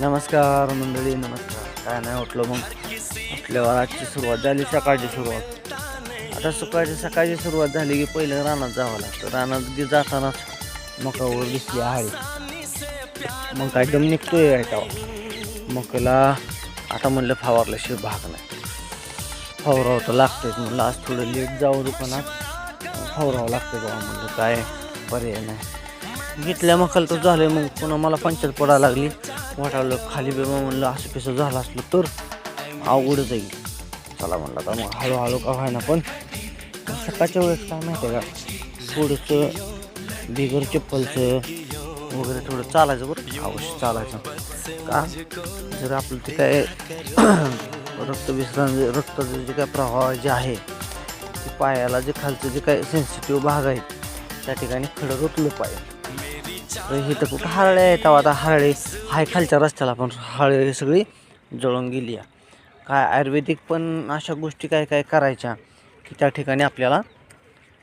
नमस्कार मंडळी, नमस्कार. काय नाही उठलो मग उठल्यावर आजची सुरुवात झाली, सकाळची सुरुवात. आता सकाळची सुरुवात झाली की पहिलं रानात जावं लागतं. रानात जातानाच मकावर दिसली आळी. मग काय दम निघतोय काय तेव्हा मकाला. आता म्हणलं फवारल्याशिवाय भाग नाही, फवारावं तर लागतंच. म्हणलं आज थोडं लेट जाऊ दुकानात, फवारावं लागतं बाबा. म्हणलं काय पर्याय नाही. घेतल्या मकाल तर झालं. मग पुन्हा मला पंचायत पडायला लागली. वाटावलं खाली बेमा. म्हणलं असं कसं झालं असलं तर अवघड जाईल. चला म्हणलं आता मग हळूहळू का व्हायना, पण सकाळच्या वेळेस काय माहिती आहे का, थोडंसं बिगर चप्पलचं वगैरे थोडं चालायचं. बरं अवश्य चालायचं. का जर आपलं ते काय रक्ताचं जे काय प्रवाह जे आहे ते पायाला, जे खालचं जे काय सेन्सिटिव्ह भाग आहे त्या ठिकाणी खडं रुतलं पाहिजे. तर हे तर कुठं हरळे आहेत. आता हरळे हाय खालच्या रस्त्याला, पण हरळे सगळी जळून गेली आहे. काय आयुर्वेदिक पण अशा गोष्टी काय काय करायच्या की त्या ठिकाणी आपल्याला,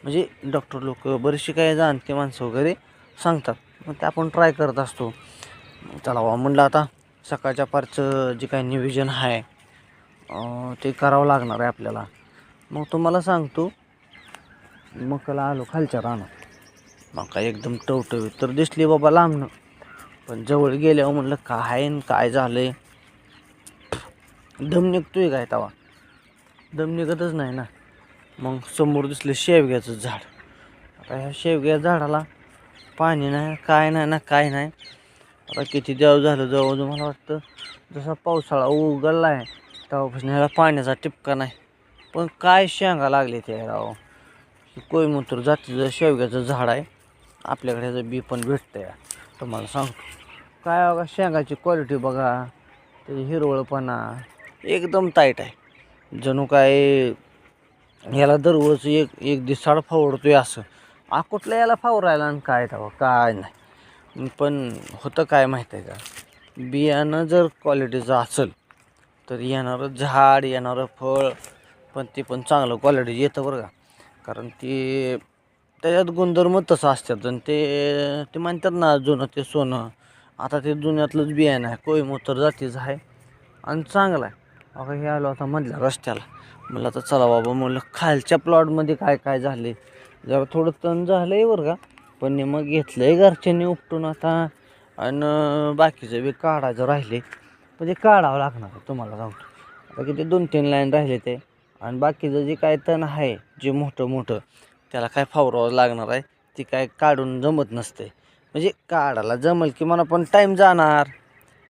म्हणजे डॉक्टर लोक बरेचसे काय जाणते माणसं वगैरे सांगतात. मग ते आपण ट्राय करत असतो. चला बा म्हणलं आता सकाळच्या पारचं जे काही नियोजन आहे ते करावं लागणार आहे आपल्याला. मग तुम्हाला सांगतो, मकाला आलो खालच्या रानात. मका एकदम टवटवीत तर दिसली बाबा लांबनं, पण जवळ गेल्यावर म्हणलं काय काय झालंय. दम निघतोय काय तवा, दम निघतच नाही ना. मग समोर दिसलं शेवग्याचं झाड. आता ह्या शेवग्या झाडाला पाणी नाही, काय नाही ना, काय नाही. आता किती दिवस झालं, जवळ मला वाटतं जसा पावसाळा उघडला आहे तेव्हापासून ह्याला पाण्याचा टिपका नाही. पण काय शेंगा लागले ते राव. कोयमुतूर जातीचं शेवग्याचं झाड आहे. आपल्याकडे ह्याचं बी पण भेटतं आहे. तुम्हाला सांगतो काय बघा, शेंगाची क्वालिटी बघा, त्याची हिरवळपणा एकदम टाईट आहे. जणू काय याला दररोज एक दिवसाड फावडतोय असं. कुठलं याला फावरायला आणि काय तेव्हा काय नाही. पण होतं काय माहीत आहे का, बियाणं जर क्वालिटीचं असेल तर येणारं झाड, येणारं फळ पण ते पण चांगलं क्वालिटी येतं बरं का. कारण ते त्याच्यात गुणधर्म तसं असतात. आणि ते म्हणतात ना, जुनं ते सोनं. आता ते जुन्यातलंच बियाणं आहे, कोयमुतूर जातीचं आहे आणि चांगलं आहे. अगं हे आलो आता मधल्या रस्त्याला. म्हणलं आता चला बाबा, म्हणलं खालच्या प्लॉटमध्ये काय काय झाले. जरा थोडं तण झालं आहे बरं का, पण मग घेतलं आहे घरच्यांनी उपटून आता. आणि बाकीचं बी काढायचं राहिले, म्हणजे काढावं लागणार आहे. तुम्हाला सांगतो आता किती 2-3 लाईन राहिले ते. आणि बाकीचं जे काय तण आहे जे मोठं त्याला काय फावरावं लागणार आहे. ती काय काढून जमत नसते. म्हणजे काढायला जमल की मला, पण टाईम जाणार.